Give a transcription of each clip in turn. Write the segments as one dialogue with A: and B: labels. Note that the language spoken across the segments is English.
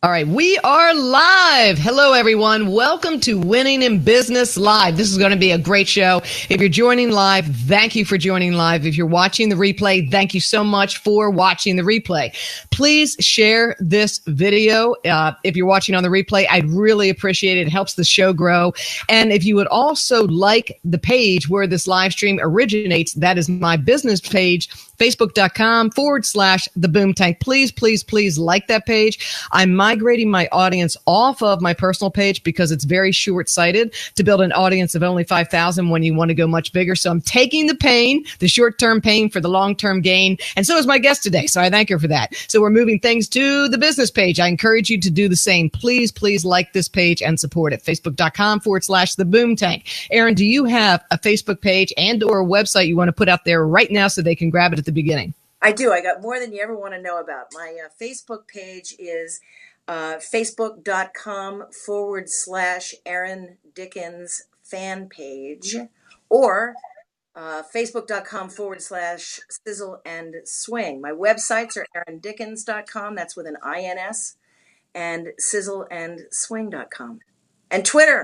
A: All right, we are live. Hello, everyone. Welcome to Winning in Business Live. This is going to be a great show. If you're joining live, thank you for joining live. If you're watching the replay, thank you so much for watching the replay. Please share this video. If you're watching on the replay, I'd really appreciate it. It helps the show grow. And if you would also like the page where this live stream originates, that is my business page, facebook.com/The Boom Tank. Please, please, please like that page. I'm migrating my audience off of my personal page because it's very short-sighted to build an audience of only 5,000 when you want to go much bigger. So I'm taking the pain, the short-term pain for the long-term gain. And so is my guest today. So I thank her for that. So we're moving things to the business page. I encourage you to do the same. Please, please like this page and support it. Facebook.com/The Boom Tank. Erin, do you have a Facebook page and or a website you want to put out there right now so they can grab it at the beginning?
B: I do. I got more than you ever want to know about. My Facebook page is facebook.com/Erin Dickens fan page, or facebook.com/Sizzle and Swing. My websites are erindickens.com, that's with an INS, and sizzleandswing.com. And Twitter,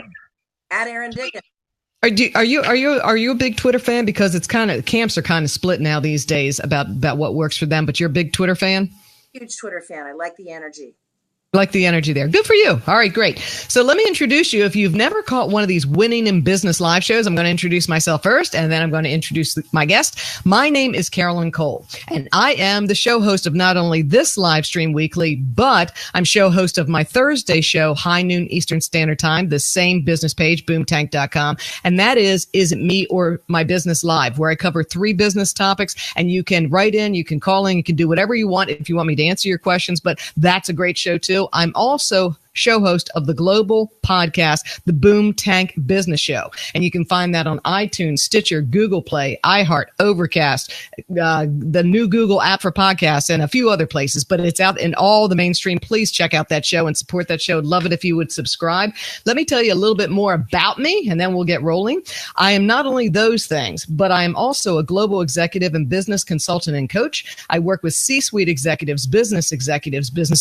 B: @Erin Dickens.
A: Are you a big Twitter fan? Because it's camps are kind of split now these days about what works for them, but you're a big Twitter fan?
B: Huge Twitter fan. I like the energy.
A: Like the energy there. Good for you. All right, great. So let me introduce you. If you've never caught one of these Winning in Business live shows, I'm going to introduce myself first, and then I'm going to introduce my guest. My name is Carolyn Cole, and I am the show host of not only this live stream weekly, but I'm show host of my Thursday show, high noon Eastern Standard Time, the same business page, boomtank.com. And that is It Me or My Business Live, where I cover 3 business topics, and you can write in, you can call in, you can do whatever you want if you want me to answer your questions, but that's a great show too. I'm also show host of the global podcast, The Boom Tank Business Show. And you can find that on iTunes, Stitcher, Google Play, iHeart, Overcast, the new Google app for podcasts, and a few other places. But it's out in all the mainstream. Please check out that show and support that show. Love it if you would subscribe. Let me tell you a little bit more about me, and then we'll get rolling. I am not only those things, but I am also a global executive and business consultant and coach. I work with C-suite executives, business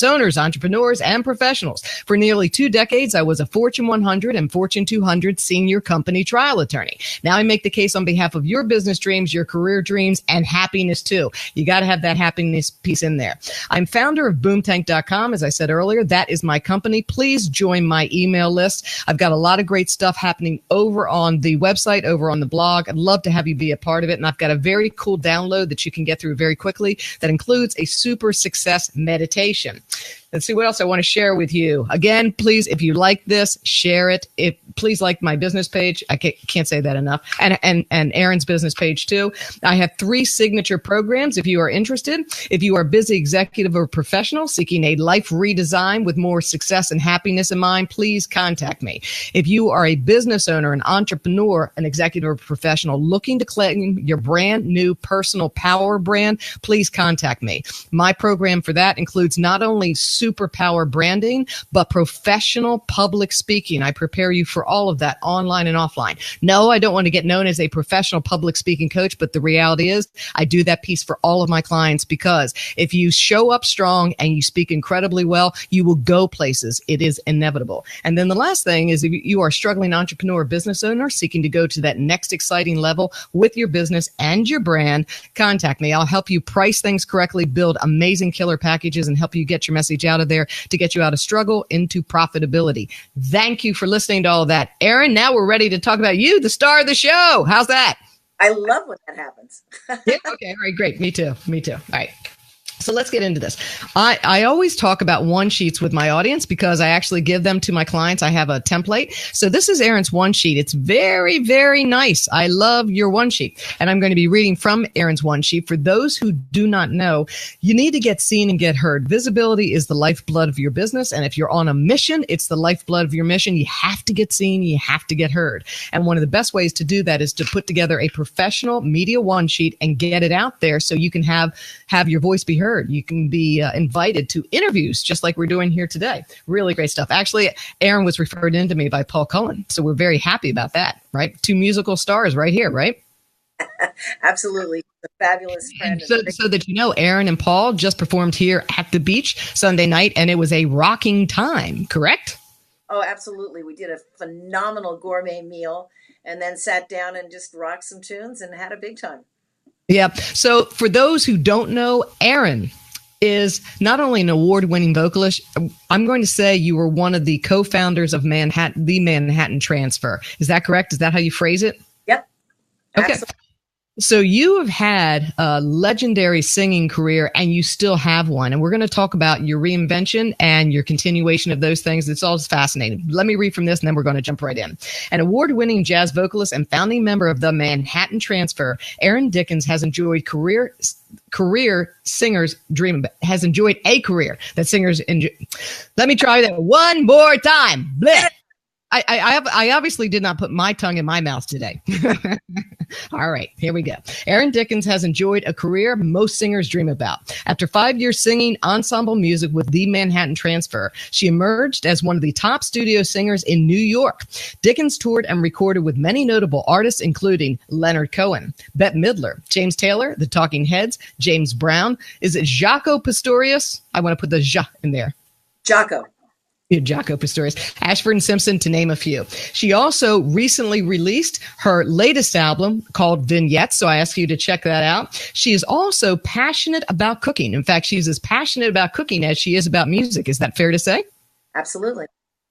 A: owners, entrepreneurs, and professionals. For nearly 2 decades, I was a Fortune 100 and Fortune 200 senior company trial attorney. Now I make the case on behalf of your business dreams, your career dreams, and happiness too. You got to have that happiness piece in there. I'm founder of boomtank.com. As I said earlier, that is my company. Please join my email list. I've got a lot of great stuff happening over on the website, over on the blog. I'd love to have you be a part of it. And I've got a very cool download that you can get through very quickly that includes a super success meditation. Let's see what else I want to share with you. Again, please, if you like this, share it. Please like my business page. I can't say that enough. And Erin's business page too. I have 3 signature programs if you are interested. If you are a busy executive or professional seeking a life redesign with more success and happiness in mind, please contact me. If you are a business owner, an entrepreneur, an executive or professional looking to claim your brand new personal power brand, please contact me. My program for that includes not only superpower branding, but professional public speaking. I prepare you for all of that online and offline. No, I don't want to get known as a professional public speaking coach, but the reality is I do that piece for all of my clients because if you show up strong and you speak incredibly well, you will go places. It is inevitable. And then the last thing is if you are a struggling entrepreneur, business owner seeking to go to that next exciting level with your business and your brand, contact me. I'll help you price things correctly, build amazing killer packages, and help you get your message out of there to get you out of struggle into profitability. Thank you for listening to all of that. Erin, now we're ready to talk about you, the star of the show. How's that?
B: I love when that happens.
A: Yeah, okay, all right, great. Me too. All right. So let's get into this. I always talk about one sheets with my audience because I actually give them to my clients. I have a template. So this is Erin's one sheet. It's very, very nice. I love your one sheet. And I'm going to be reading from Erin's one sheet. For those who do not know, you need to get seen and get heard. Visibility is the lifeblood of your business. And if you're on a mission, it's the lifeblood of your mission. You have to get seen. You have to get heard. And one of the best ways to do that is to put together a professional media one sheet and get it out there so you can have your voice be heard. You can be invited to interviews just like we're doing here today. Really great stuff. Actually, Erin was referred into me by Paul Cullen. So we're very happy about that, right? 2 musical stars right here, right?
B: Absolutely. A fabulous friend.
A: And so that you know, Erin and Paul just performed here at the beach Sunday night, and it was a rocking time, correct?
B: Oh, absolutely. We did a phenomenal gourmet meal and then sat down and just rocked some tunes and had a big time.
A: Yeah. So for those who don't know, Erin is not only an award-winning vocalist, I'm going to say you were one of the co-founders of the Manhattan Transfer. Is that correct? Is that how you phrase it?
B: Yep.
A: Okay.
B: Absolutely.
A: So you have had a legendary singing career, and you still have one. And we're going to talk about your reinvention and your continuation of those things. It's all fascinating. Let me read from this, and then we're going to jump right in. An award-winning jazz vocalist and founding member of the Manhattan Transfer, Erin Dickins has enjoyed has enjoyed a career that singers enjoy. Let me try that one more time. Blech. I obviously did not put my tongue in my mouth today. All right, here we go. Erin Dickins has enjoyed a career most singers dream about. After 5 years singing ensemble music with the Manhattan Transfer, she emerged as one of the top studio singers in New York. Dickins toured and recorded with many notable artists, including Leonard Cohen, Bette Midler, James Taylor, The Talking Heads, James Brown. Is it Jaco Pastorius? I want to put the ja in there.
B: Jaco.
A: Jaco Pastorius, Ashford and Simpson, to name a few. She also recently released her latest album called Vignettes, so I ask you to check that out. She is also passionate about cooking. In fact, she's as passionate about cooking as she is about music. Is that fair to say?
B: Absolutely.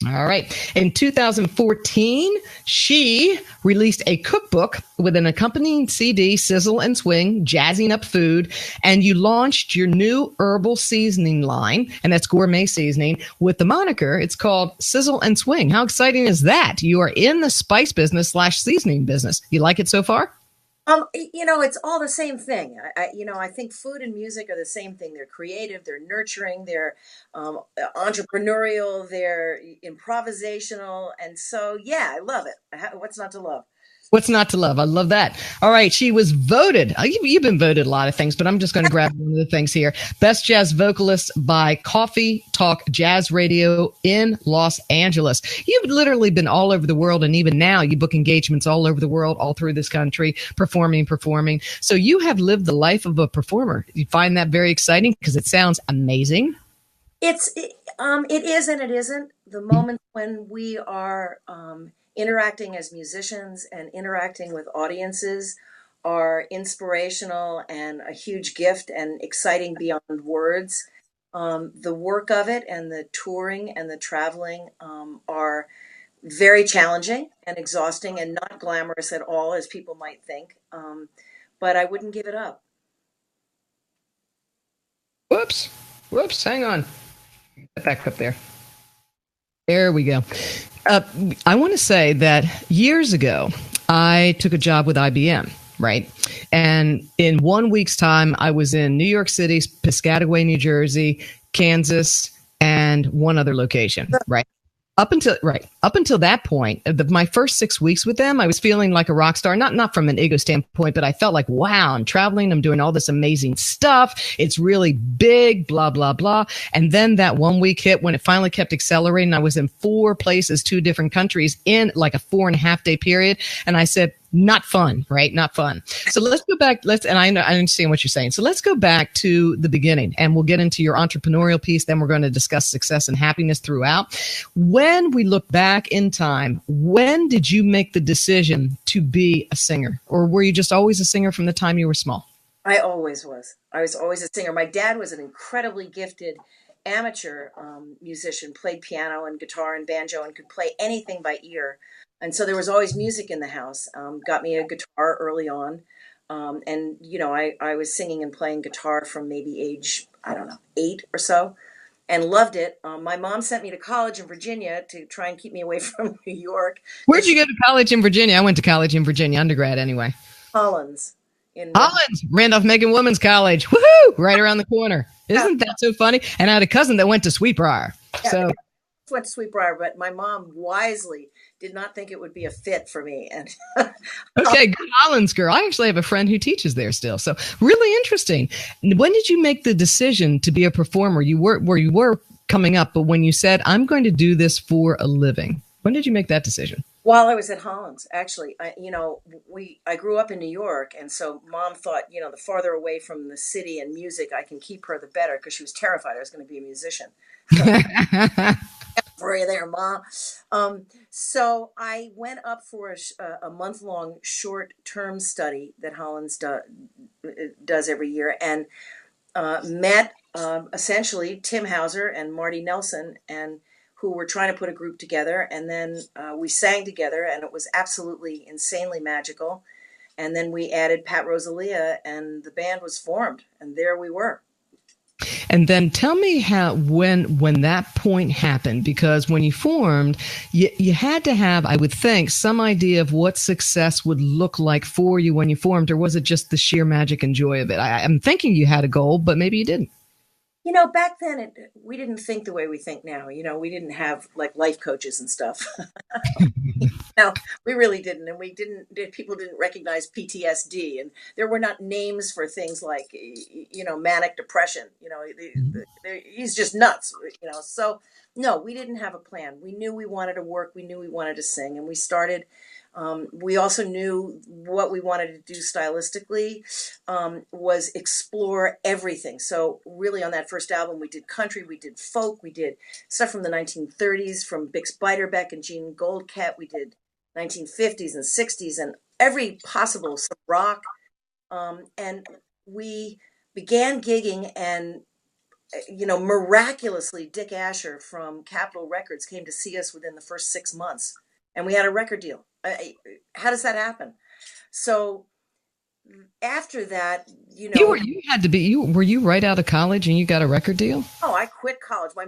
A: All right. In 2014, she released a cookbook with an accompanying CD, Sizzle and Swing, Jazzing Up Food, and you launched your new herbal seasoning line, and that's gourmet seasoning, with the moniker. It's called Sizzle and Swing. How exciting is that? You are in the spice business / seasoning business. You like it so far?
B: It's all the same thing. I think food and music are the same thing. They're creative, they're nurturing, they're entrepreneurial, they're improvisational. And so, yeah, I love it. What's not to love?
A: What's not to love? I love that. All right. She was voted. You've been voted a lot of things, but I'm just going to grab one of the things here. Best jazz vocalist by Coffee Talk Jazz Radio in Los Angeles. You've literally been all over the world. And even now you book engagements all over the world, all through this country, performing. So you have lived the life of a performer. You find that very exciting because it sounds amazing.
B: It is and it isn't. The moment when we are interacting as musicians and interacting with audiences are inspirational and a huge gift and exciting beyond words. The work of it and the touring and the traveling are very challenging and exhausting and not glamorous at all, as people might think. But I wouldn't give it up.
A: Whoops. Hang on. Get back up there. There we go. I want to say that years ago, I took a job with IBM, right? And in 1 week's time, I was in New York City, Piscataway, New Jersey, Kansas, and one other location, right? Up until that point, my first 6 weeks with them, I was feeling like a rock star, not from an ego standpoint, but I felt like, wow, I'm traveling, I'm doing all this amazing stuff. It's really big, blah, blah, blah. And then that 1 week hit when it finally kept accelerating. I was in 4 places, 2 different countries in like a 4.5 day period. And I said, not fun, right? Not fun. So let's go back. And I understand what you're saying. So let's go back to the beginning and we'll get into your entrepreneurial piece. Then we're going to discuss success and happiness throughout. When we look back in time, when did you make the decision to be a singer? Or were you just always a singer from the time you were small?
B: I always was. I was always a singer. My dad was an incredibly gifted amateur musician, played piano and guitar and banjo and could play anything by ear. And so there was always music in the house. Got me a guitar early on. And, I was singing and playing guitar from maybe age, 8 or so, and loved it. My mom sent me to college in Virginia to try and keep me away from New York.
A: Where'd you go to college in Virginia? I went to college in Virginia, undergrad anyway.
B: Hollins.
A: Randolph-Macon Women's College. Woohoo! Right around the corner. Isn't that so funny? And I had a cousin that went to Sweetbriar.
B: Yeah, went to Sweetbriar, but my mom wisely did not think it would be a fit for me. And
A: okay, good Hollins girl. I actually have a friend who teaches there still. So really interesting. When did you make the decision to be a performer? You were coming up, but when you said, I'm going to do this for a living. When did you make that decision?
B: While I was at Hollins, actually, I grew up in New York, and so Mom thought, the farther away from the city and music I can keep her, the better, because she was terrified I was going to be a musician. For you there, Mom. So I went up for a month-long short-term study that Hollins does every year, and met essentially Tim Hauser and Marty Nelson, and who were trying to put a group together. And then we sang together, and it was absolutely insanely magical. And then we added Pat Rosalia, and the band was formed, and there we were.
A: And then tell me how when that point happened, because when you formed, you had to have, I would think, some idea of what success would look like for you when you formed, or was it just the sheer magic and joy of it? I'm thinking you had a goal, but maybe you didn't.
B: Back then we didn't think the way we think now. We didn't have like life coaches and stuff. No, we really didn't, and people didn't recognize PTSD, and there were not names for things like manic depression. He's just nuts. So no, we didn't have a plan. We knew we wanted to work. We knew we wanted to sing, and we started. We also knew what we wanted to do stylistically was explore everything. So really on that first album, we did country, we did folk, we did stuff from the 1930s, from Bix Beiderbecke and Gene Goldcat. We did 1950s and 60s and every possible, some rock. And we began gigging, and miraculously, Dick Asher from Capitol Records came to see us within the first 6 months, and we had a record deal. How does that happen? So after that,
A: were you right out of college and you got a record deal?
B: Oh, I quit college. I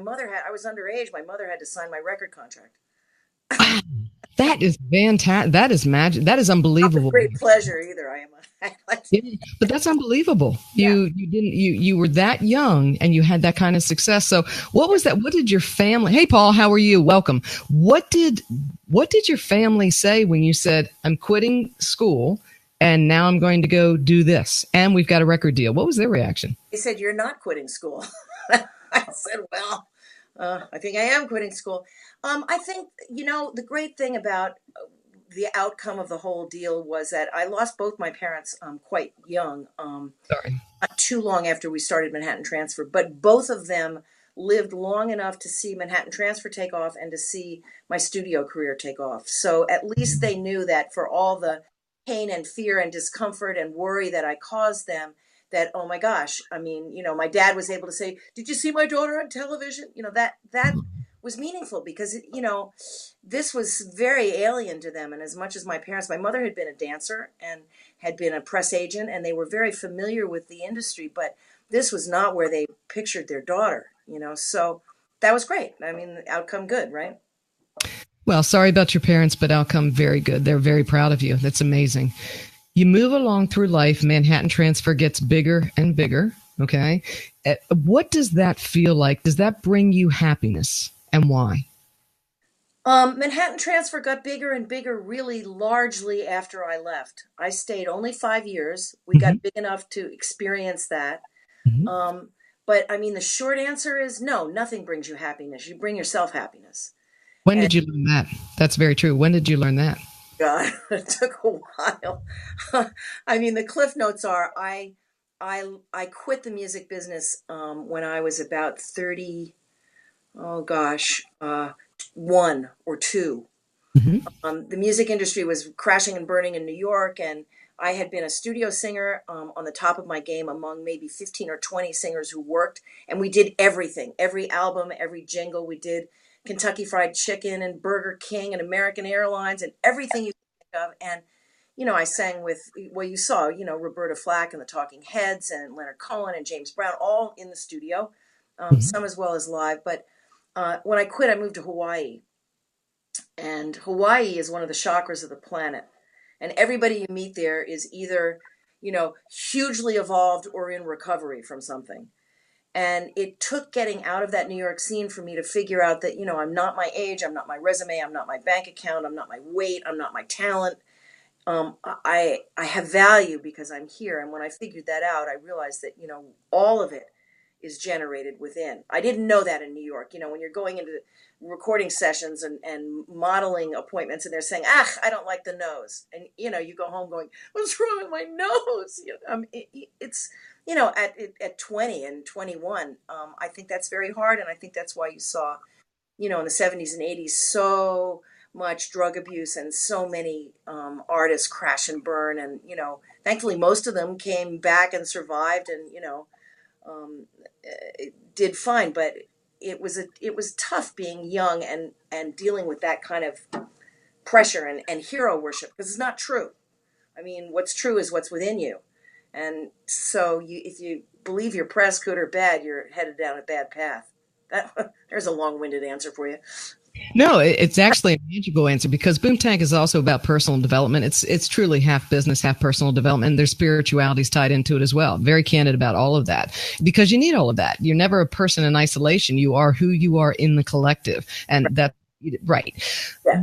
B: was underage. My mother had to sign my record contract.
A: That is fantastic. That is magic. That is unbelievable.
B: Not with great pleasure either.
A: But that's unbelievable. You were that young and you had that kind of success. So what was that? What did your family, hey Paul, how are you? Welcome. What did your family say when you said, I'm quitting school and now I'm going to go do this and we've got a record deal? What was their reaction?
B: They said, you're not quitting school. I said, well, I think I am quitting school. I think, the great thing about the outcome of the whole deal was that I lost both my parents quite young,
A: Sorry.
B: not too long after we started Manhattan Transfer, but both of them lived long enough to see Manhattan Transfer take off and to see my studio career take off. So at least they knew that for all the pain and fear and discomfort and worry that I caused them, that, oh my gosh, my dad was able to say, did you see my daughter on television? That was meaningful because, this was very alien to them. And as much as my mother had been a dancer and had been a press agent, and they were very familiar with the industry, but this was not where they pictured their daughter, so that was great. Outcome good, right?
A: Well, sorry about your parents, but outcome very good. They're very proud of you. That's amazing. You move along through life. Manhattan Transfer gets bigger and bigger. Okay. What does that feel like? Does that bring you happiness, and why?
B: Manhattan Transfer got bigger and bigger really largely after I left. I stayed only 5 years. We got big enough to experience that. But the short answer is no, nothing brings you happiness. You bring yourself happiness.
A: When did you learn that? That's very true. When did you learn that?
B: God, it took a while. The cliff notes are I quit the music business when I was about 30. Oh gosh, 1 or 2. The music industry was crashing and burning in New York, and I had been a studio singer on the top of my game among maybe 15 or 20 singers who worked, and we did everything, every album, every jingle. We did Kentucky Fried Chicken and Burger King and American Airlines and everything you think of. And, I sang with, well, you saw, Roberta Flack and the Talking Heads and Leonard Cohen and James Brown, all in the studio, some as well as live. But when I quit, I moved to Hawaii. And Hawaii is one of the chakras of the planet. And everybody you meet there is either, hugely evolved or in recovery from something. And it took getting out of that New York scene for me to figure out that, I'm not my age, I'm not my resume, I'm not my bank account, I'm not my weight, I'm not my talent. I have value because I'm here. And when I figured that out, I realized that, all of it is generated within. I didn't know that in New York. When you're going into recording sessions and modeling appointments, and they're saying, I don't like the nose. And, you go home going, what's wrong with my nose? It's, at 20 and 21, I think that's very hard. And I think that's why you saw, in the 70s and 80s, so much drug abuse and so many artists crash and burn. And, thankfully, most of them came back and survived and, um, did fine. But it was tough being young and dealing with that kind of pressure and hero worship, because it's not true. I mean, what's true is what's within you. And so if you believe your press, good or bad, you're headed down a bad path. There's a long-winded answer for you.
A: No, it's actually a magical answer, because Boomtank is also about personal development. It's truly half business, half personal development. And there's spirituality's tied into it as well. Very candid about all of that, because you need all of that. You're never a person in isolation. You are who you are in the collective. And that's right. Yeah.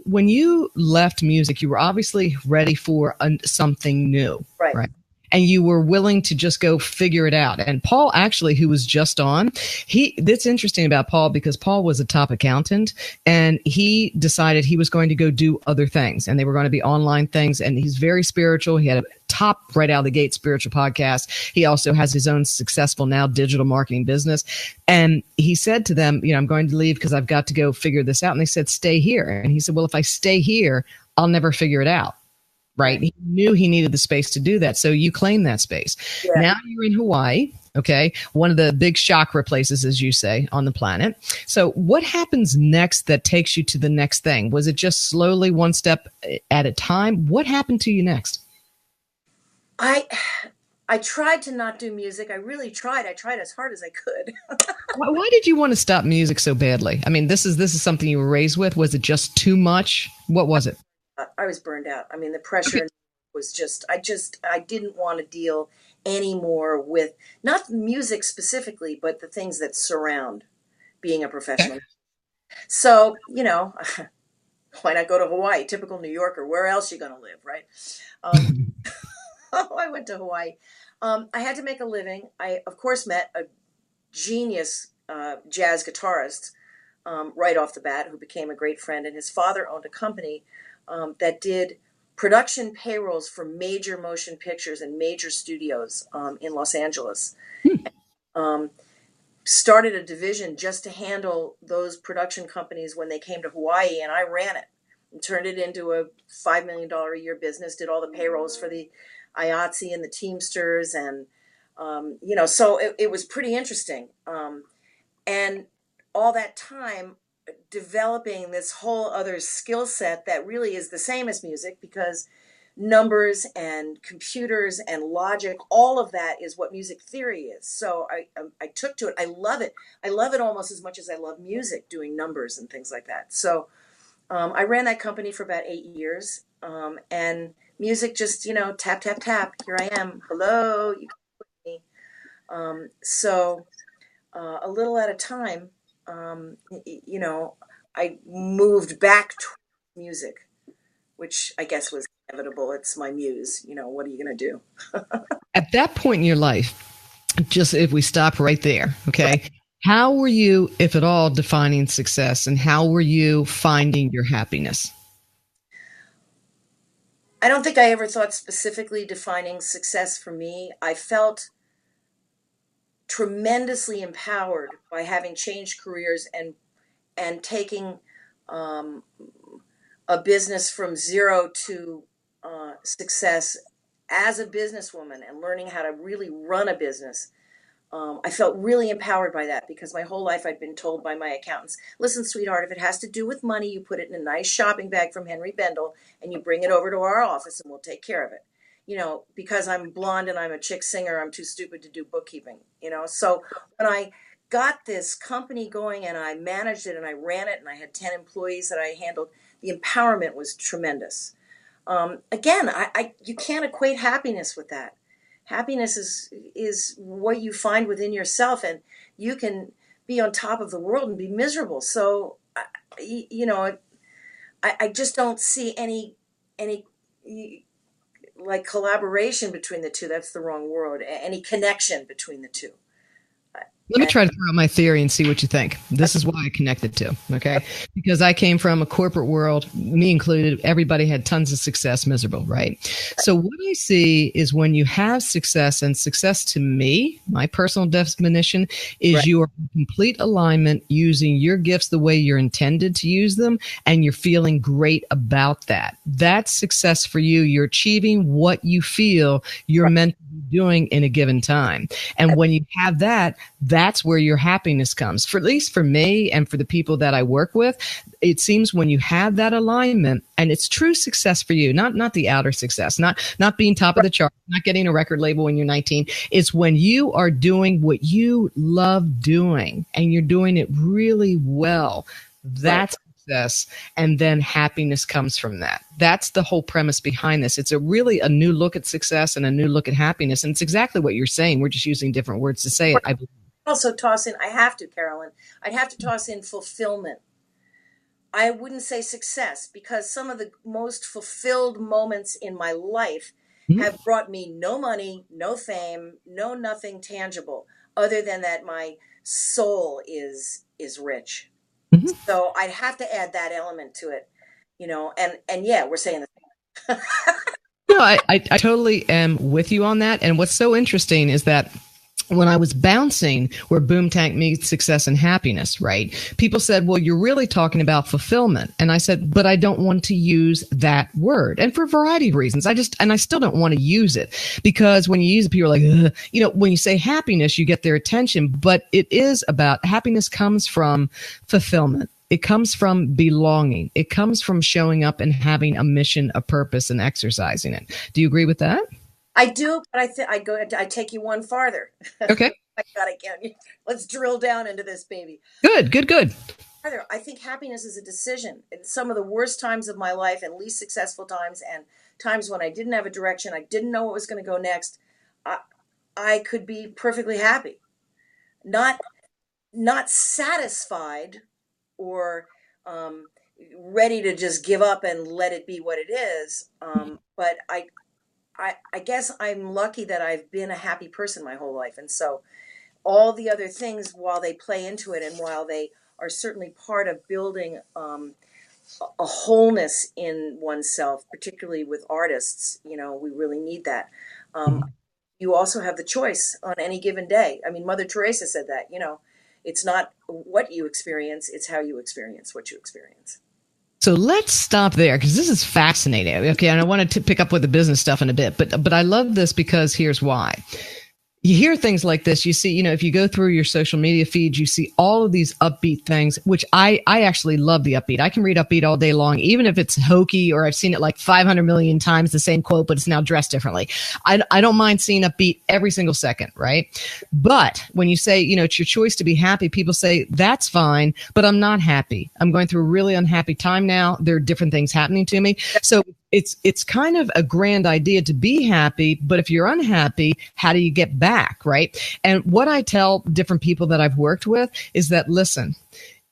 A: When you left music, you were obviously ready for something new. Right. And you were willing to just go figure it out. And Paul, actually, who was just on, that's interesting about Paul, because Paul was a top accountant and he decided he was going to go do other things, and they were going to be online things. And he's very spiritual. He had a top right out of the gate spiritual podcast. He also has his own successful now digital marketing business. And he said to them, I'm going to leave because I've got to go figure this out. And they said, stay here. And he said, well, if I stay here, I'll never figure it out. Right. He knew he needed the space to do that. So you claim that space. Yeah. Now you're in Hawaii. Okay. One of the big chakra places, as you say, on the planet. So what happens next that takes you to the next thing? Was it just slowly one step at a time? What happened to you next?
B: I tried to not do music. I really tried. I tried as hard as I could.
A: Why did you want to stop music so badly? I mean, this is something you were raised with. Was it just too much? What was it?
B: I was burned out. I mean, the pressure was I didn't want to deal anymore with not music specifically, but the things that surround being a professional. Okay. So, why not go to Hawaii? Typical New Yorker. Where else are you going to live, right? I went to Hawaii. I had to make a living. I, of course, met a genius jazz guitarist right off the bat, who became a great friend. And his father owned a company that did production payrolls for major motion pictures and major studios in Los Angeles. Started a division just to handle those production companies when they came to Hawaii, and I ran it and turned it into a $5 million a year business, did all the payrolls for the IATSE and the Teamsters, and so it was pretty interesting. And all that time developing this whole other skill set that really is the same as music, because numbers and computers and logic, all of that is what music theory is. So I took to it. I love it. I love it almost as much as I love music, doing numbers and things like that. So I ran that company for about 8 years, and music just, tap, tap, tap. Here I am. Hello, you can put me. So a little at a time, I moved back to music, which I guess was inevitable. It's my muse. What are you going to do?
A: At that point in your life, just if we stop right there, okay, how were you, if at all, defining success, and how were you finding your happiness?
B: I don't think I ever thought specifically defining success for me. I felt tremendously empowered by having changed careers and taking a business from zero to success as a businesswoman, and learning how to really run a business. I felt really empowered by that, because my whole life I'd been told by my accountants, listen, sweetheart, if it has to do with money, you put it in a nice shopping bag from Henry Bendel and you bring it over to our office and we'll take care of it. Because I'm blonde and I'm a chick singer, I'm too stupid to do bookkeeping, So when I got this company going and I managed it and I ran it and I had 10 employees that I handled, the empowerment was tremendous. Again, you can't equate happiness with that. Happiness is what you find within yourself, and you can be on top of the world and be miserable. So, I just don't see any like collaboration between the two. That's the wrong word. Any connection between the two.
A: Let me try to throw out my theory and see what you think. This is why I connected to, okay? Because I came from a corporate world, me included, everybody had tons of success, miserable, right? So what I see is when you have success, and success to me, my personal definition, is you are in complete alignment using your gifts the way you're intended to use them, and you're feeling great about that. That's success for you. You're achieving what you feel you're meant to be doing in a given time. And when you have that, that's where your happiness comes. For at least for me and for the people that I work with, it seems when you have that alignment, and it's true success for you, not the outer success, not being top of the chart, not getting a record label when you're 19. It's when you are doing what you love doing and you're doing it really well. That's success, and then happiness comes from that. That's the whole premise behind this. It's really a new look at success and a new look at happiness, and it's exactly what you're saying. We're just using different words to say it, I believe.
B: Also toss in, I have to, Carolyn, I'd have to toss in fulfillment. I wouldn't say success, because some of the most fulfilled moments in my life have brought me no money, no fame, no nothing tangible, other than that my soul is rich. So I'd have to add that element to it, and yeah, we're saying the same.
A: No, I totally am with you on that. And what's so interesting is that when I was bouncing where Boomtank meets success and happiness, right? People said, well, you're really talking about fulfillment. And I said, but I don't want to use that word. And for a variety of reasons, I still don't want to use it, because when you use it, people are like, ugh. When you say happiness, you get their attention, but it is about happiness comes from fulfillment. It comes from belonging. It comes from showing up and having a mission, a purpose, and exercising it. Do you agree with that?
B: I do, but I take you one farther.
A: Okay.
B: I can. Let's drill down into this, baby.
A: Good.
B: Farther, I think happiness is a decision. In some of the worst times of my life and least successful times, and times when I didn't have a direction, I didn't know what was going to go next, I could be perfectly happy. Not satisfied or ready to just give up and let it be what it is. But I guess I'm lucky that I've been a happy person my whole life. And so all the other things, while they play into it and while they are certainly part of building a wholeness in oneself, particularly with artists, we really need that. You also have the choice on any given day. I mean, Mother Teresa said that, it's not what you experience, it's how you experience what you experience.
A: So let's stop there, because this is fascinating. Okay, and I want to pick up with the business stuff in a bit, but I love this because here's why. You hear things like this. You see, if you go through your social media feeds, you see all of these upbeat things, which I actually love the upbeat. I can read upbeat all day long, even if it's hokey or I've seen it like 500 million times, the same quote, but it's now dressed differently. I don't mind seeing upbeat every single second, right? But when you say, it's your choice to be happy, people say, that's fine, but I'm not happy. I'm going through a really unhappy time now. There are different things happening to me. So it's kind of a grand idea to be happy, but if you're unhappy, how do you get back, right? And what I tell different people that I've worked with is that, listen,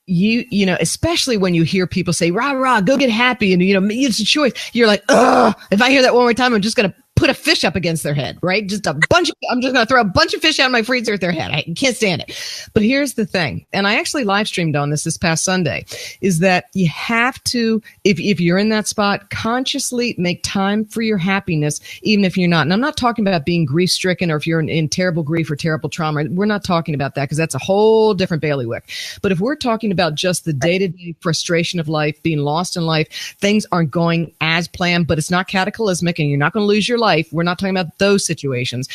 A: you know, especially when you hear people say, rah, rah, go get happy, and, it's a choice. You're like, ugh, if I hear that one more time, I'm just going to put a fish up against their head, right? I'm just going to throw a bunch of fish out of my freezer at their head. I can't stand it. But here's the thing. And I actually live streamed on this past Sunday, is that you have to, if you're in that spot, consciously make time for your happiness, even if you're not. And I'm not talking about being grief stricken or if you're in terrible grief or terrible trauma. We're not talking about that, because that's a whole different bailiwick. But if we're talking about just the day-to-day frustration of life, being lost in life, things aren't going as planned, but it's not cataclysmic and you're not going to lose your life. We're not talking about those situations.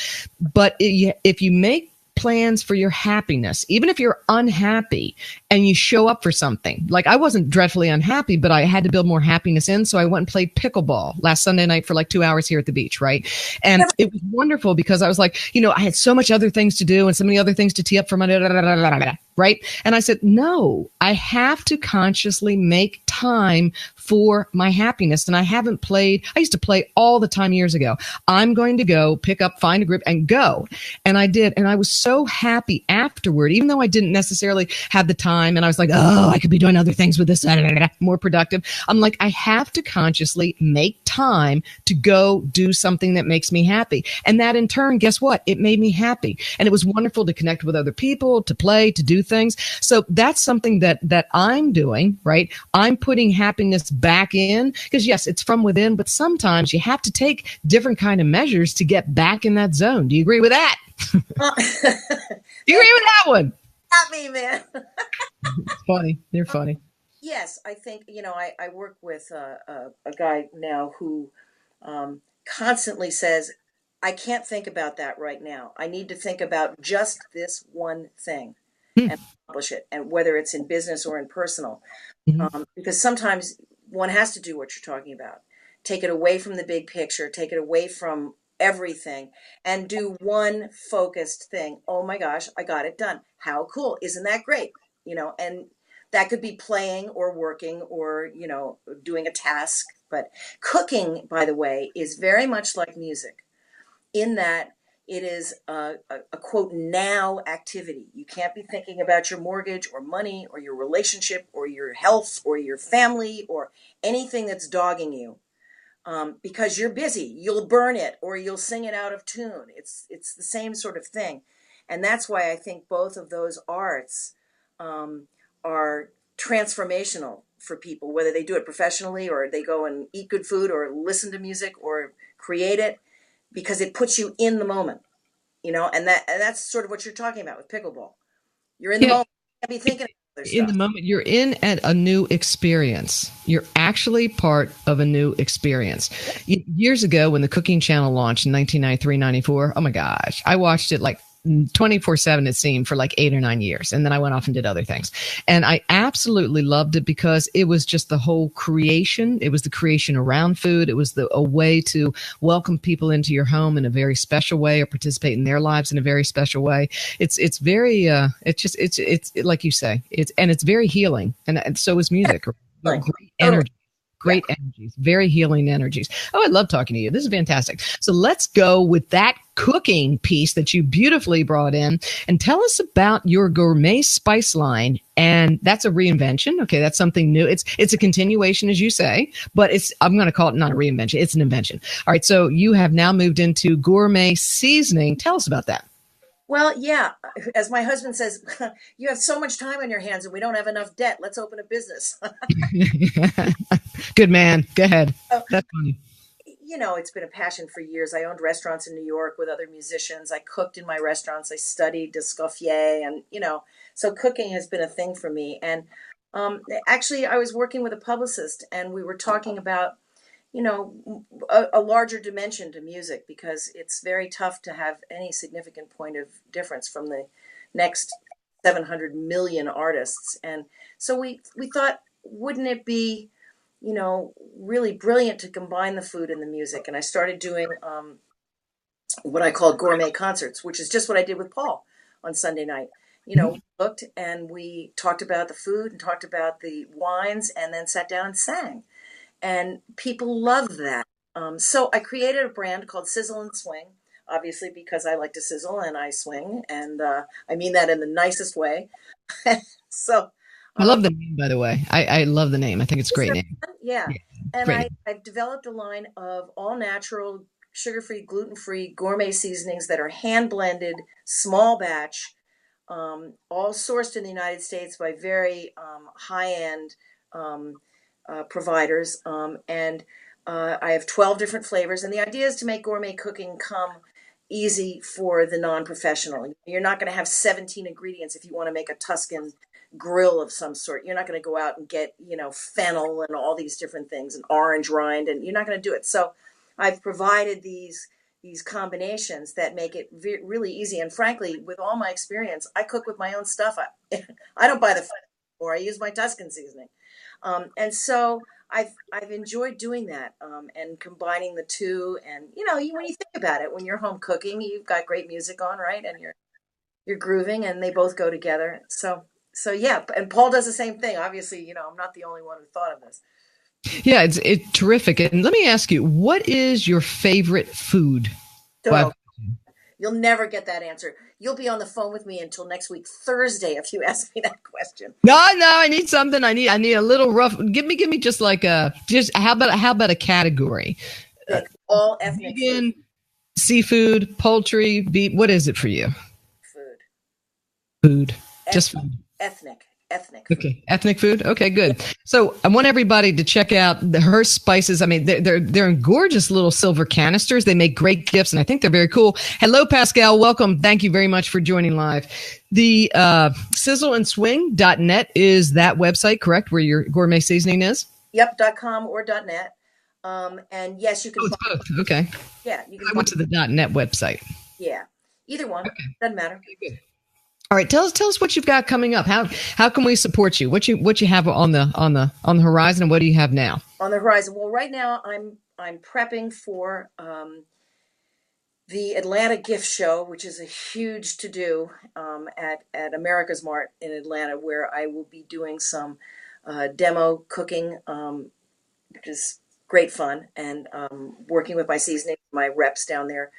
A: But if you make plans for your happiness, even if you're unhappy and you show up for something, like I wasn't dreadfully unhappy, but I had to build more happiness in. So I went and played pickleball last Sunday night for like 2 hours here at the beach. Right. And it was wonderful because I was like, I had so much other things to do and so many other things to tee up for my, right. right? And I said, no, I have to consciously make time for my happiness. And I haven't played. I used to play all the time years ago. I'm going to go pick up, find a group and go. And I did. And I was so happy afterward, even though I didn't necessarily have the time. And I was like, oh, I could be doing other things with this, more productive. I'm like, I have to consciously make time to go do something that makes me happy. And that in turn, guess what? It made me happy. And it was wonderful to connect with other people, to play, to do things. So that's something that I'm doing, right? I'm putting happiness back in because yes, it's from within, but sometimes you have to take different kind of measures to get back in that zone. Do you agree with that? Do you agree with that one?
B: Not me, man.
A: It's funny. They're funny.
B: Yes, I think, I work with a guy now who constantly says, I can't think about that right now. I need to think about just this one thing and accomplish it, and whether it's in business or in personal. Because sometimes one has to do what you're talking about. Take it away from the big picture, take it away from everything, and do one focused thing. Oh my gosh, I got it done. How cool. Isn't that great? And that could be playing or working or, doing a task. But cooking, by the way, is very much like music in that it is a quote now activity. You can't be thinking about your mortgage or money or your relationship or your health or your family or anything that's dogging you, because you're busy. You'll burn it or you'll sing it out of tune. It's the same sort of thing, and that's why I think both of those arts are transformational for people, whether they do it professionally or they go and eat good food or listen to music or create it, because it puts you in the moment, and that's sort of what you're talking about with pickleball. You're in the
A: Yeah.
B: moment. You can't be thinking of other
A: In the
B: stuff.
A: moment, you're in at a new experience. You're actually part of a new experience. Years ago, when the Cooking Channel launched in 1993, 94, oh my gosh, I watched it like 24/7, it seemed, for like 8 or 9 years. And then I went off and did other things. And I absolutely loved it because it was just the whole creation. It was the creation around food. It was a way to welcome people into your home in a very special way or participate in their lives in a very special way. It's very, it's like you say, it's very healing. And so is music.
B: Like,
A: Great
B: totally.
A: energy.
B: Yeah.
A: Great energies, very healing energies. Oh, I love talking to you. This is fantastic. So let's go with that cooking piece that you beautifully brought in and tell us about your gourmet spice line. And that's a reinvention. Okay, that's something new. It's a continuation, as you say, but I'm going to call it not a reinvention. It's an invention. All right, so you have now moved into gourmet seasoning. Tell us about that.
B: Well, yeah, as my husband says, you have so much time on your hands and we don't have enough debt. Let's open a business.
A: Good man. Go ahead.
B: So,
A: That's funny.
B: it's been a passion for years. I owned restaurants in New York with other musicians. I cooked in my restaurants. I studied d'Escoffier and, so cooking has been a thing for me. And actually, I was working with a publicist and we were talking about, a larger dimension to music, because it's very tough to have any significant point of difference from the next 700 million artists. And so we thought, wouldn't it be, really brilliant to combine the food and the music? And I started doing what I called gourmet concerts, which is just what I did with Paul on Sunday night. We looked and we talked about the food and talked about the wines and then sat down and sang. And people love that. So I created a brand called Sizzle and Swing, obviously because I like to sizzle and I swing, and I mean that in the nicest way. So
A: I
B: um,
A: love the name, by the way. I love the name. I think it's a great name.
B: yeah,
A: Yeah,
B: and
A: great.
B: I've developed a line of all natural, sugar-free, gluten-free gourmet seasonings that are hand blended, small batch, all sourced in the United States by very high-end um, providers. And I have 12 different flavors. And the idea is to make gourmet cooking come easy for the non-professional. You're not going to have 17 ingredients if you want to make a Tuscan grill of some sort. You're not going to go out and get, fennel and all these different things and orange rind, and you're not going to do it. So I've provided these combinations that make it really easy. And frankly, with all my experience, I cook with my own stuff. I don't buy the or I use my Tuscan seasoning. And so I've enjoyed doing that, and combining the two. And when you think about it, when you're home cooking, you've got great music on, right? And you're you're grooving, and they both go together. So yeah, and Paul does the same thing. Obviously, I'm not the only one who thought of this.
A: Yeah, it's terrific. And let me ask you, what is your favorite food?
B: So
A: Well,
B: you'll never get that answer. You'll be on the phone with me until next week Thursday if you ask me that question.
A: no, I need something. I need a little rough. Give me just like just how about a category?
B: Pick all ethnic
A: Vegan, seafood, poultry, beef. What is it for you?
B: food.
A: Food, just
B: Ethnic,
A: food.
B: ethnic food.
A: Okay, ethnic food. Okay, good. So I want everybody to check out her spices. I mean, they're in gorgeous little silver canisters. They make great gifts, and I think they're very cool. Hello, Pascal. Welcome. Thank you very much for joining live. The sizzleandswing.net is that website, correct? Where your gourmet seasoning is?
B: Yep, .com or .net. And yes, you can
A: Oh, it's
B: find,
A: both. Okay.
B: yeah, you can
A: I
B: find,
A: went to the .net website.
B: yeah, either one. Doesn't matter.
A: Okay, good. All right, tell us what you've got coming up. How can we support you? What you have on the horizon, and what do you have now?
B: On the horizon. Well, right now I'm prepping for the Atlanta Gift Show, which is a huge to do at America's Mart in Atlanta, where I will be doing some demo cooking, which is great fun, and working with my seasoning, my reps down there.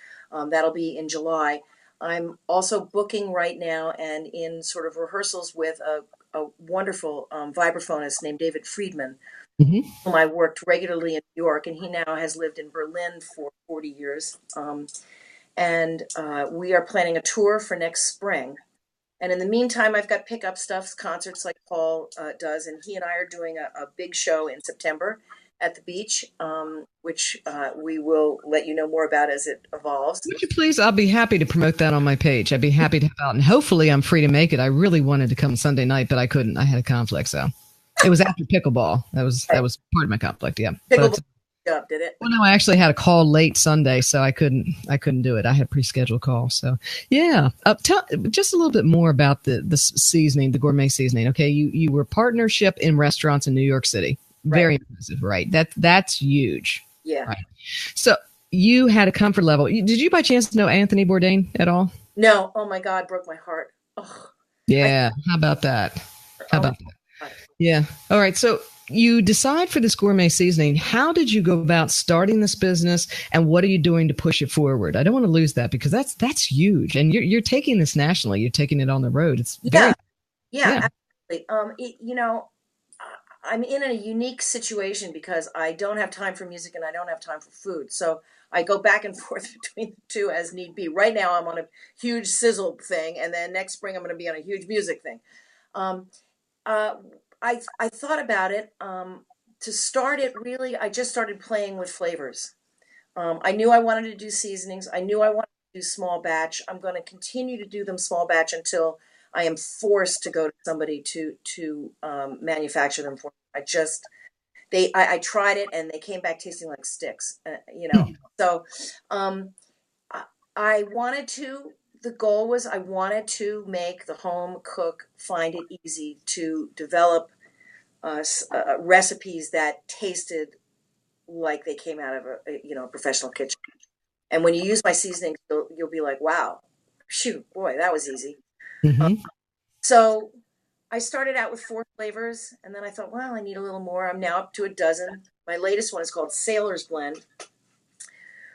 B: That'll be in July. I'm also booking right now and in sort of rehearsals with a wonderful vibraphonist named David Friedman,
A: Hmm.
B: whom I worked regularly in New York, and he now has lived in Berlin for 40 years. And we are planning a tour for next spring. And in the meantime, I've got pickup stuff, concerts like Paul does, and he and I are doing a big show in September at the beach, which we will let you know more about as it evolves.
A: Would you please? I'll be happy to promote that on my page. I'd be happy to help out, and hopefully, I'm free to make it. I really wanted to come Sunday night, but I couldn't. I had a conflict, so it was after pickleball. That was part of my conflict. Yeah,
B: Pickleball
A: but
B: up, did it?
A: well, no, I actually had a call late Sunday, so I couldn't do it. I had a pre-scheduled call. So yeah, tell just a little bit more about the seasoning, the gourmet seasoning. Okay, you were partnership in restaurants in New York City. Very
B: Right.
A: impressive, right? That's huge.
B: Yeah.
A: Right. So you had a comfort level. Did you by chance know Anthony Bourdain at all?
B: No. Oh my God, broke my heart. Oh, I.
A: Yeah. How about that? How
B: Oh my
A: about that?
B: God.
A: Yeah. All right. So you decide for this gourmet seasoning. How did you go about starting this business, and what are you doing to push it forward? I don't want to lose that because that's huge, and you're taking this nationally. You're taking it on the road. It's very
B: Yeah. Yeah.
A: yeah.
B: Absolutely. I'm in a unique situation because I don't have time for music and I don't have time for food. So I go back and forth between the two as need be. Right now, I'm on a huge sizzle thing, and then next spring, I'm going to be on a huge music thing. Um, uh, I thought about it. To start it, really, I just started playing with flavors. I knew I wanted to do seasonings. I knew I wanted to do small batch. I'm going to continue to do them small batch until I am forced to go to somebody to manufacture them for me. I tried it and they came back tasting like sticks. So um, I, I wanted to. The goal was I wanted to make the home cook find it easy to develop recipes that tasted like they came out of a professional kitchen. And when you use my seasonings, you'll be like, wow, shoot, boy, that was easy. Uh,
A: Hmm.
B: so I started out with 4 flavors, and then I thought, well, I need a little more. I'm now up to a dozen. My latest one is called Sailor's Blend,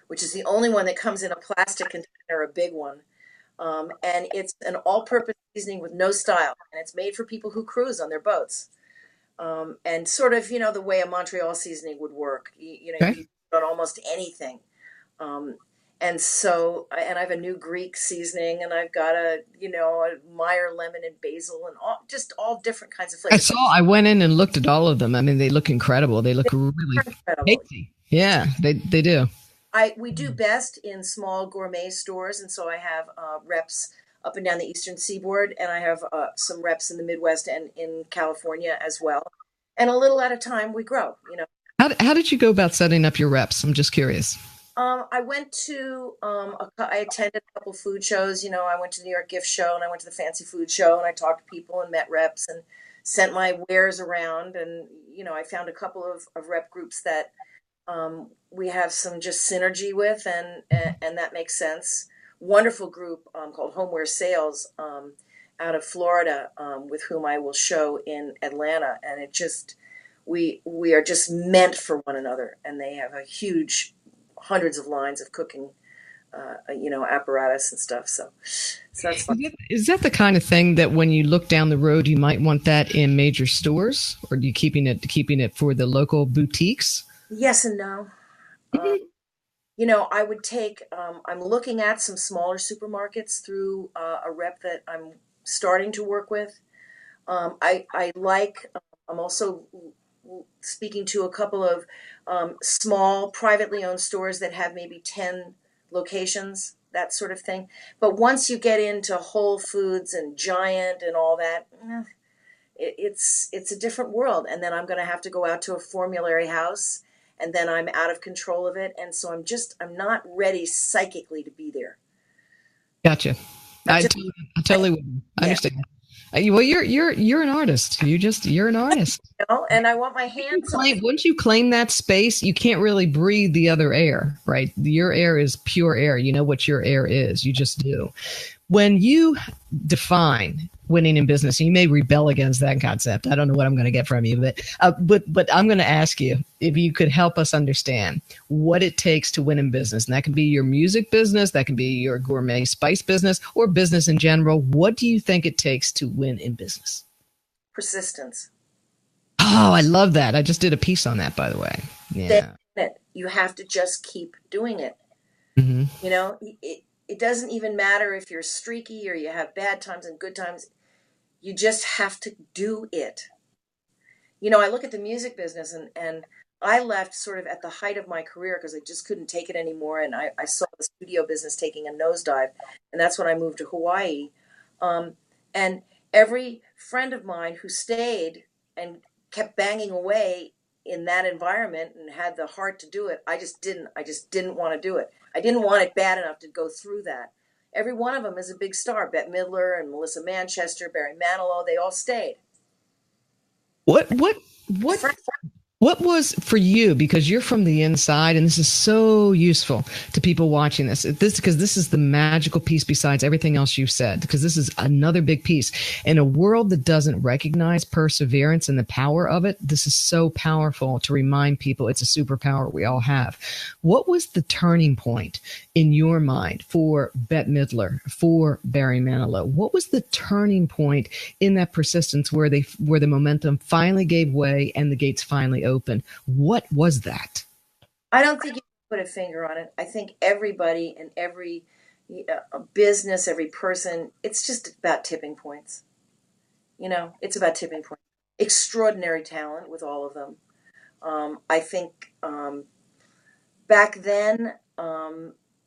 B: which is the only one that comes in a plastic container, a big one. And it's an all-purpose seasoning with no style, and it's made for people who cruise on their boats. And sort of, the way a Montreal seasoning would work. You
A: Okay.
B: can put on almost anything. Um, and I have a new Greek seasoning, and I've got a Meyer lemon and basil, and all different kinds of
A: I
B: flavors.
A: saw. I went in and looked at all of them. I mean, they look incredible. They look really
B: They're incredible.
A: tasty. Yeah, they do.
B: We do best in small gourmet stores, and so I have reps up and down the Eastern Seaboard, and I have some reps in the Midwest and in California as well. And a little at a time, we grow.
A: How did you go about setting up your reps? I'm just curious.
B: I went to I attended a couple food shows. I went to the New York Gift Show and I went to the Fancy Food Show and I talked to people and met reps and sent my wares around. And I found a couple of rep groups that we have some just synergy with, and that makes sense. wonderful group called Homeware Sales out of Florida, with whom I will show in Atlanta, and it just we are just meant for one another, and they have a huge hundreds of lines of cooking, apparatus and stuff. So that's fun.
A: Is that the kind of thing that when you look down the road, you might want that in major stores, or are you keeping it for the local boutiques?
B: Yes and no. I would take, I'm looking at some smaller supermarkets through a rep that I'm starting to work with. I'm also speaking to a couple of small privately owned stores that have maybe 10 locations, that sort of thing. But once you get into Whole Foods and Giant and all that, it's a different world. And then I'm going to have to go out to a formulary house, and then I'm out of control of it. And so I'm not ready psychically to be there.
A: Gotcha. I totally would. I understand. Well, you're an artist. You're an artist.
B: And I want my hands on.
A: Once you claim that space, you can't really breathe the other air, right? Your air is pure air. You know what your air is. You just do. When you define winning in business, and you may rebel against that concept. I don't know what I'm going to get from you, but I'm going to ask you if you could help us understand what it takes to win in business. And that can be your music business, that can be your gourmet spice business, or business in general. What do you think it takes to win in business?
B: Persistence.
A: Oh, I love that. I just did a piece on that, by the way. Yeah.
B: You have to just keep doing it.
A: Mm-hmm.
B: It doesn't even matter if you're streaky or you have bad times and good times. You just have to do it. I look at the music business, and I left sort of at the height of my career because I just couldn't take it anymore. And I saw the studio business taking a nosedive. And that's when I moved to Hawaii. And every friend of mine who stayed and kept banging away in that environment and had the heart to do it, I just didn't want to do it. I didn't want it bad enough to go through that. Every one of them is a big star. Bette Midler and Melissa Manchester, Barry Manilow, they all stayed.
A: What was for you, because you're from the inside, and this is so useful to people watching because this is the magical piece besides everything else you've said, because this is another big piece. In a world that doesn't recognize perseverance and the power of it, this is so powerful to remind people it's a superpower we all have. What was the turning point in your mind for Bette Midler, for Barry Manilow? What was the turning point in that persistence where the momentum finally gave way and the gates finally open? What was that?
B: I don't think you can put a finger on it. I think everybody and every business, every person, it's just about tipping points. It's about tipping points. Extraordinary talent with all of them. I think back then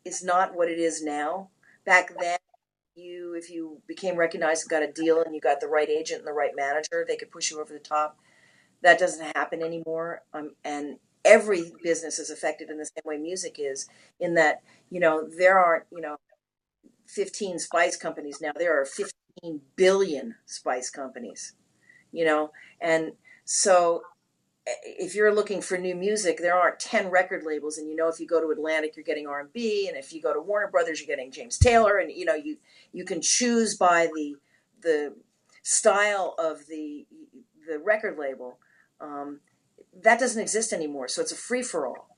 B: is not what it is now. Back then, if you became recognized and got a deal and you got the right agent and the right manager, they could push you over the top. That doesn't happen anymore. And every business is affected in the same way music is, in that, there aren't, 15 spice companies now. There are 15 billion spice companies, and so if you're looking for new music, there aren't 10 record labels. And, if you go to Atlantic, you're getting R&B. And if you go to Warner Brothers, you're getting James Taylor. And, you can choose by the style of the record label. That doesn't exist anymore. So it's a free-for-all.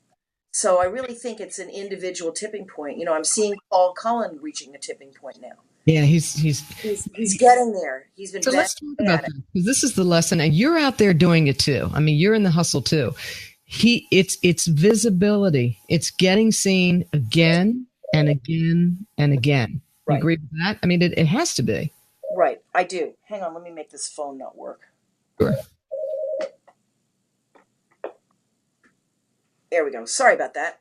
B: So I really think it's an individual tipping point. I'm seeing Paul Cullen reaching a tipping point now.
A: Yeah, he's
B: getting there. He's been.
A: So let's talk about that, because this is the lesson, and you're out there doing it too. I mean, you're in the hustle too. It's visibility. It's getting seen again and again and again. Right. You agree with that? I mean, it has to be.
B: Right, I do. Hang on, let me make this phone not work.
A: Sure.
B: There we go. Sorry about that.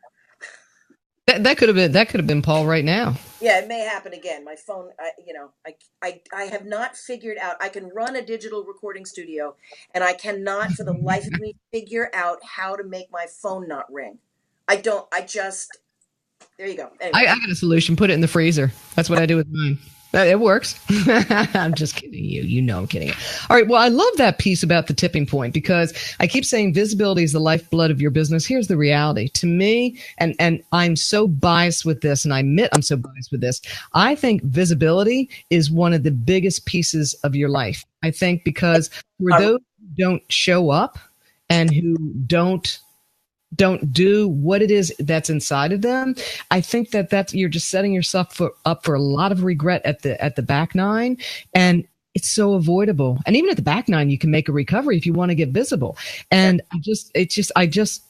A: That could have been Paul right now.
B: Yeah, it may happen again. My phone, I have not figured out. I can run a digital recording studio, and I cannot, for the life of me, figure out how to make my phone not ring. There you go. Anyway.
A: I got a solution. Put it in the freezer. That's what I do with mine. It works. I'm just kidding you. You know I'm kidding. All right. Well, I love that piece about the tipping point because I keep saying visibility is the lifeblood of your business. Here's the reality. To me, and I'm so biased with this, and I admit I'm so biased with this, I think visibility is one of the biggest pieces of your life. I think because for those who don't show up and who don't do what it is that's inside of them, I think that's you're just setting yourself up for a lot of regret at the back nine, and it's so avoidable. And even at the back nine, you can make a recovery if you want to get visible. And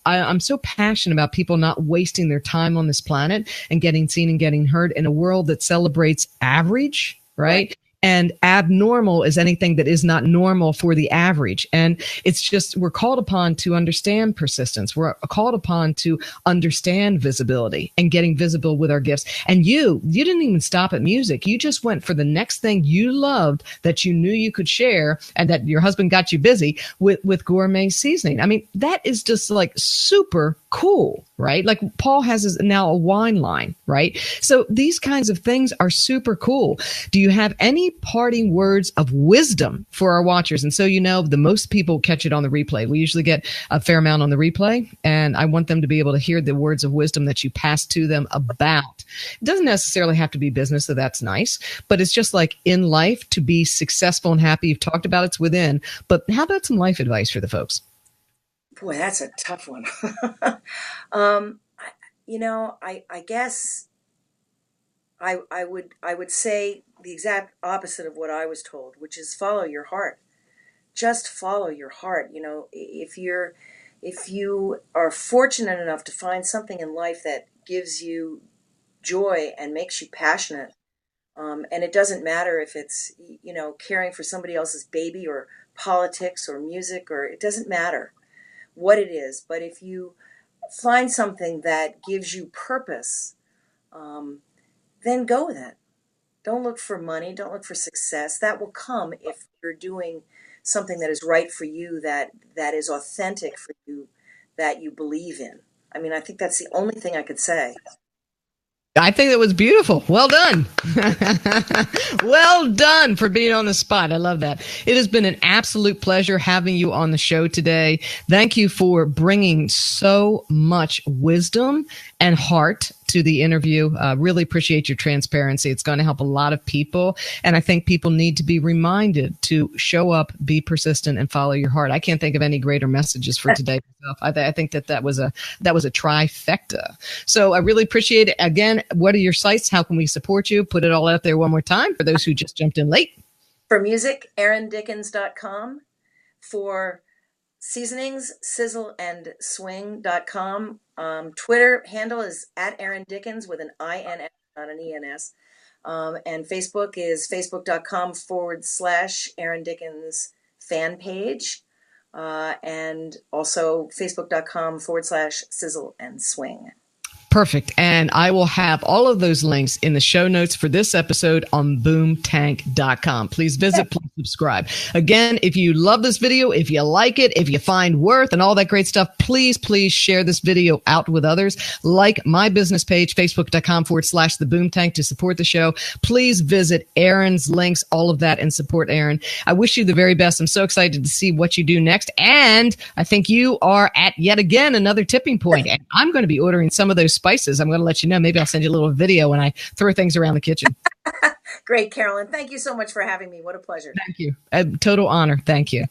A: I'm so passionate about people not wasting their time on this planet and getting seen and getting heard in a world that celebrates average, right? And abnormal is anything that is not normal for the average. And it's just, we're called upon to understand persistence. We're called upon to understand visibility and getting visible with our gifts. And you didn't even stop at music. You just went for the next thing you loved that you knew you could share and that your husband got you busy with gourmet seasoning. I mean, that is just like super cool, right? Like Paul has now a wine line, right? So these kinds of things are super cool. Do you have any parting words of wisdom for our watchers? And so, the most people catch it on the replay. We usually get a fair amount on the replay, and I want them to be able to hear the words of wisdom that you pass to them about. It doesn't necessarily have to be business, so that's nice, but it's just like in life to be successful and happy. You've talked about it's within, but how about some life advice for the folks?
B: Boy, that's a tough one. I guess I would say the exact opposite of what I was told, which is follow your heart. Just follow your heart. If you are fortunate enough to find something in life that gives you joy and makes you passionate, and it doesn't matter if it's caring for somebody else's baby or politics or music, or it doesn't matter what it is, but if you find something that gives you purpose, then go with it. Don't look for money. Don't look for success. That will come if you're doing something that is right for you, that is authentic for you, that you believe in. I mean, I think that's the only thing I could say.
A: I think that was beautiful. Well done. Well done for being on the spot. I love that. It has been an absolute pleasure having you on the show today. Thank you for bringing so much wisdom and heart to the interview. Really appreciate your transparency. It's going to help a lot of people. And I think people need to be reminded to show up, be persistent, and follow your heart. I can't think of any greater messages for today. I think that was a trifecta. So I really appreciate it. Again, what are your sites? How can we support you? Put it all out there one more time for those who just jumped in late.
B: For music, ErinDickens.com. For seasonings, sizzleandswing.com. Twitter handle is at Erin Dickens with an INS, not an ENS. And Facebook is facebook.com/Erin Dickens fan page. And also facebook.com/Sizzle and Swing.
A: Perfect. And I will have all of those links in the show notes for this episode on boomtank.com. Please visit, please subscribe. Again, if you love this video, if you like it, if you find worth and all that great stuff, please share this video out with others. Like my business page, facebook.com/the boomtank to support the show. Please visit Erin's links, all of that, and support Erin. I wish you the very best. I'm so excited to see what you do next. And I think you are at yet again another tipping point. And I'm going to be ordering some of those spices. I'm going to let you know. Maybe I'll send you a little video when I throw things around the kitchen.
B: Great, Carolyn. Thank you so much for having me. What a pleasure.
A: Thank you. A total honor. Thank you.